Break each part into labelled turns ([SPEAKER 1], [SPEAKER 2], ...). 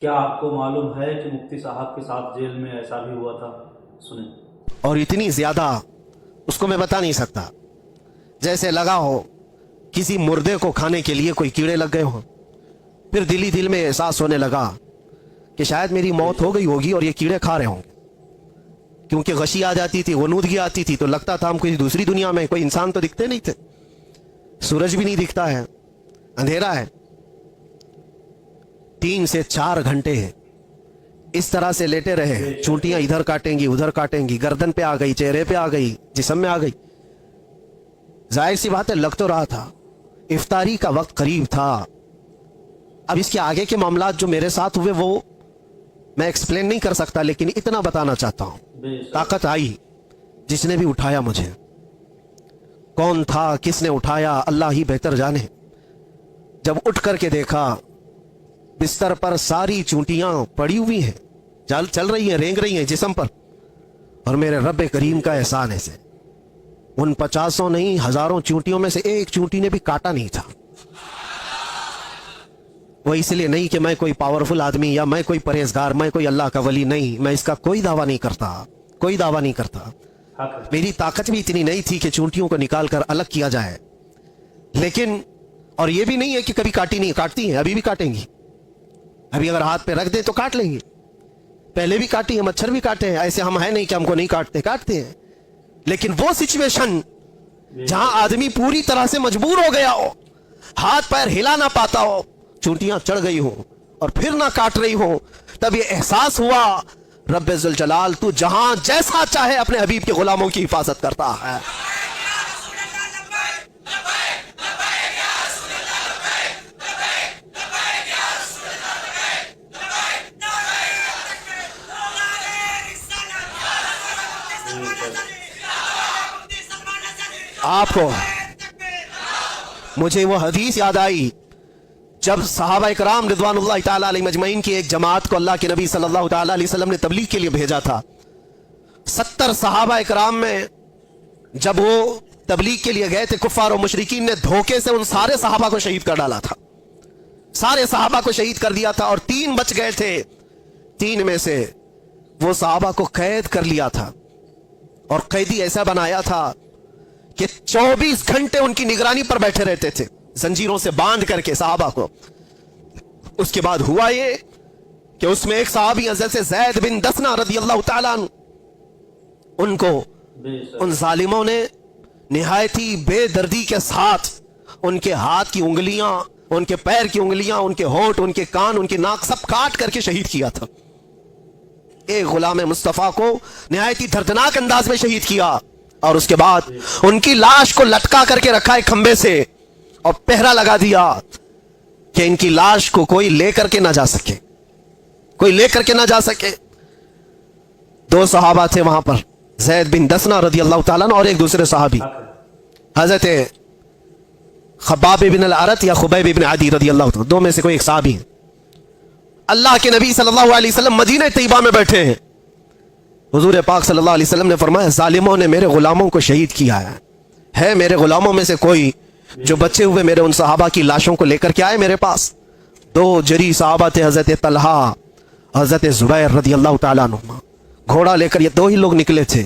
[SPEAKER 1] کیا آپ کو معلوم ہے کہ مفتی صاحب کے ساتھ جیل میں ایسا بھی ہوا تھا؟ سنیں۔
[SPEAKER 2] اور اتنی زیادہ اس کو میں بتا نہیں سکتا، جیسے لگا ہو کسی مردے کو کھانے کے لیے کوئی کیڑے لگ گئے ہوں، پھر دل میں احساس ہونے لگا کہ شاید میری موت ہو گئی ہوگی اور یہ کیڑے کھا رہے ہوں گے، کیونکہ غشی آ جاتی تھی، غنودگی آتی تھی، تو لگتا تھا ہم کوئی دوسری دنیا میں، کوئی انسان تو دکھتے نہیں تھے، سورج بھی نہیں دکھتا ہے، اندھیرا ہے۔ 3 سے 4 گھنٹے اس طرح سے لیٹے رہے، چونٹیاں ادھر کاٹیں گی ادھر کاٹیں گی، گردن پہ آ گئی، چہرے پہ آ گئی، جسم میں آ گئی۔ ظاہر سی بات ہے لگ تو رہا تھا، افطاری کا وقت قریب تھا۔ اب اس کے آگے کے معاملات جو میرے ساتھ ہوئے وہ میں ایکسپلین نہیں کر سکتا، لیکن اتنا بتانا چاہتا ہوں، طاقت آئی، جس نے بھی اٹھایا مجھے، کون تھا، کس نے اٹھایا، اللہ ہی بہتر جانے۔ جب اٹھ کر کے دیکھا بستر پر ساری چونٹیاں پڑی ہوئی ہیں، چل رہی ہیں، رینگ رہی ہیں جسم پر، اور میرے رب کریم کا احسان ہے سے ان 50 نہیں 1000 چونٹیوں میں سے ایک چونٹی نے بھی کاٹا نہیں تھا۔ وہ اس لیے نہیں کہ میں کوئی پاورفل آدمی یا میں کوئی پرہیزگار، میں کوئی اللہ کا ولی نہیں، میں اس کا کوئی دعویٰ نہیں کرتا، کوئی دعویٰ نہیں کرتا۔ میری طاقت بھی اتنی نہیں تھی کہ چونٹیوں کو نکال کر الگ کیا جائے، لیکن اور یہ بھی نہیں ہے کہ کبھی کاٹی نہیں، کاٹتی ہیں، ابھی بھی کاٹیں گی، ابھی اگر ہاتھ پہ رکھ دیں تو کاٹ لیں گے، پہلے بھی کاٹی ہیں، مچھر بھی کاٹے ہیں، ایسے ہم ہیں نہیں کہ ہم کو نہیں کاٹتے، کاٹتے ہیں۔ لیکن وہ سچویشن جہاں آدمی پوری طرح سے مجبور ہو گیا ہو، ہاتھ پیر ہلا نہ پاتا ہو، چونٹیاں چڑھ گئی ہوں اور پھر نہ کاٹ رہی ہوں، تب یہ احساس ہوا رب ذوالجلال تو جہاں جیسا چاہے اپنے حبیب کے غلاموں کی حفاظت کرتا ہے۔ آپ کو مجھے وہ حدیث یاد آئی جب صحابہ اکرام رضوان اللہ تعالیٰ علیہ مجمعین کی ایک جماعت کو اللہ کے نبی صلی اللہ تعالیٰ علیہ وسلم نے تبلیغ کے لیے بھیجا تھا۔ 70 صحابہ اکرام میں جب وہ تبلیغ کے لیے گئے تھے، کفار و مشرکین نے دھوکے سے ان سارے صحابہ کو شہید کر ڈالا تھا، سارے صحابہ کو شہید کر دیا تھا، اور 3 بچ گئے تھے۔ 3 میں سے وہ صحابہ کو قید کر لیا تھا، اور قیدی ایسا بنایا تھا کہ 24 گھنٹے ان کی نگرانی پر بیٹھے رہتے تھے، زنجیروں سے باندھ کر کے صحابہ کو۔ اس کے بعد ہوا یہ کہ اس میں ایک صحابی حضرت زید بن دسنہ رضی اللہ تعالیٰ عنہ، ان کو ان ظالموں نے نہایت ہی بے دردی کے ساتھ ان کے ہاتھ کی انگلیاں، ان کے پیر کی انگلیاں، ان کے ہونٹ، ان کے کان، ان کے ناک سب کاٹ کر کے شہید کیا تھا۔ ایک غلام مصطفیٰ کو نہایت ہی دردناک انداز میں شہید کیا، اور اس کے بعد ان کی لاش کو لٹکا کر کے رکھا ایک کھمبے سے، اور پہرا لگا دیا کہ ان کی لاش کو کوئی لے کر کے نہ جا سکے، کوئی لے کر کے نہ جا سکے۔ 2 صحابہ تھے وہاں پر، زید بن دسنہ رضی اللہ تعالیٰ عنہ اور ایک دوسرے صحابی حضرت خباب بن الارت یا خبیب بن عدی رضی اللہ تعالیٰ، 2 میں سے کوئی ایک صحابی ہیں۔ اللہ کے نبی صلی اللہ علیہ وسلم مدینہ طیبہ میں بیٹھے ہیں، حضور پاک صلی اللہ علیہ وسلم نے فرمایا ظالموں نے میرے غلاموں کو شہید کیا ہے میرے غلاموں میں سے کوئی جو بچے ہوئے میرے ان صحابہ کی لاشوں کو لے کر کے آئے میرے پاس۔ 2 جری صحابہ تھے، حضرت طلحہ، حضرت زبیر رضی اللہ تعالیٰ عنہ، گھوڑا لے کر یہ 2 ہی لوگ نکلے تھے۔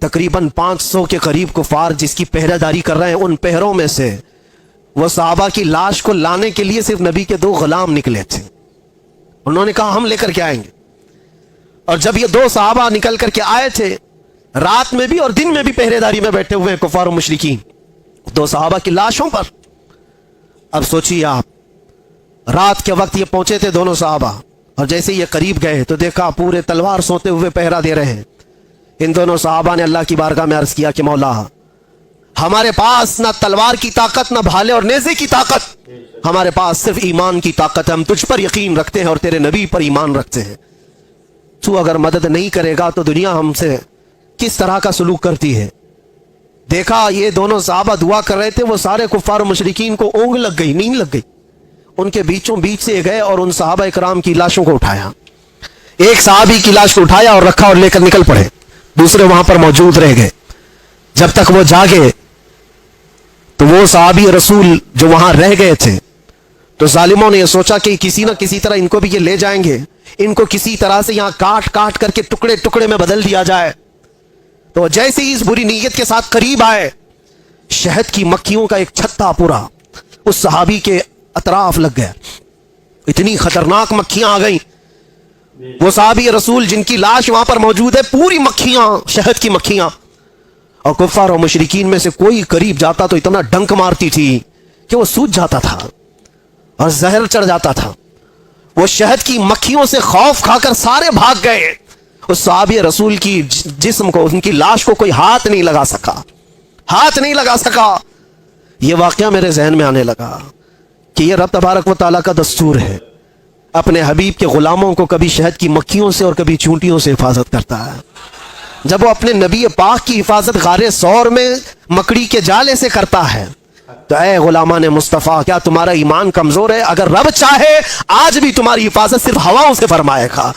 [SPEAKER 2] تقریباً 500 کے قریب کفار جس کی پہرہ داری کر رہے ہیں، ان پہروں میں سے وہ صحابہ کی لاش کو لانے کے لیے صرف نبی کے 2 غلام نکلے تھے۔ انہوں نے کہا ہم لے کر کے آئیں گے، اور جب یہ 2 صحابہ نکل کر کے آئے تھے، رات میں بھی اور دن میں بھی پہرے داری میں بیٹھے ہوئے ہیں کفار و مشرکین 2 صحابہ کی لاشوں پر۔ اب سوچیے آپ، رات کے وقت یہ پہنچے تھے دونوں صحابہ، اور جیسے یہ قریب گئے تو دیکھا پورے تلوار سوتے ہوئے پہرا دے رہے ہیں۔ ان دونوں صحابہ نے اللہ کی بارگاہ میں عرض کیا کہ مولا، ہمارے پاس نہ تلوار کی طاقت، نہ بھالے اور نیزے کی طاقت، ہمارے پاس صرف ایمان کی طاقت ہے، ہم تجھ پر یقین رکھتے ہیں اور تیرے نبی پر ایمان رکھتے ہیں، تو اگر مدد نہیں کرے گا تو دنیا ہم سے کس طرح کا سلوک کرتی ہے۔ دیکھا یہ دونوں صحابہ دعا کر رہے تھے، وہ سارے کفار و مشرکین کو اونگ لگ گئی، نیند لگ گئی، ان کے بیچوں بیچ سے گئے اور ان صحابہ اکرام کی لاشوں کو اٹھایا۔ ایک صحابی کی لاش کو اٹھایا اور رکھا اور لے کر نکل پڑے، دوسرے وہاں پر موجود رہ گئے۔ جب تک وہ جاگے تو وہ صحابی رسول جو وہاں رہ گئے تھے تو ظالموں نے یہ سوچا کہ کسی نہ کسی طرح ان کو بھی یہ لے جائیں گے، ان کو کسی طرح سے یہاں کاٹ کاٹ کر کے ٹکڑے ٹکڑے میں بدل دیا جائے۔ تو جیسے ہی اس بری نیت کے ساتھ قریب آئے، شہد کی مکھیوں کا ایک چھتا پورا اس صحابی کے اطراف لگ گیا۔ اتنی خطرناک مکھیاں آ گئیں، وہ صحابی رسول جن کی لاش وہاں پر موجود ہے، پوری مکھیاں، شہد کی مکھیاں، اور کفار اور مشرکین میں سے کوئی قریب جاتا تو اتنا ڈنک مارتی تھی کہ وہ سوج جاتا تھا اور زہر چڑھ جاتا تھا۔ وہ شہد کی مکھیوں سے خوف کھا کر سارے بھاگ گئے۔ اس صحابی رسول کی جسم کو، ان کی لاش کو کوئی ہاتھ نہیں لگا سکا، ہاتھ نہیں لگا سکا۔ یہ واقعہ میرے ذہن میں آنے لگا کہ یہ رب تبارک و تعالیٰ کا دستور ہے، اپنے حبیب کے غلاموں کو کبھی شہد کی مکھیوں سے اور کبھی چونٹیوں سے حفاظت کرتا ہے۔ جب وہ اپنے نبی پاک کی حفاظت غار ثور میں مکڑی کے جالے سے کرتا ہے تو اے غلامان مصطفیٰ، کیا تمہارا ایمان کمزور ہے؟ اگر رب چاہے آج بھی تمہاری حفاظت صرف ہواؤں سے فرمائے گا۔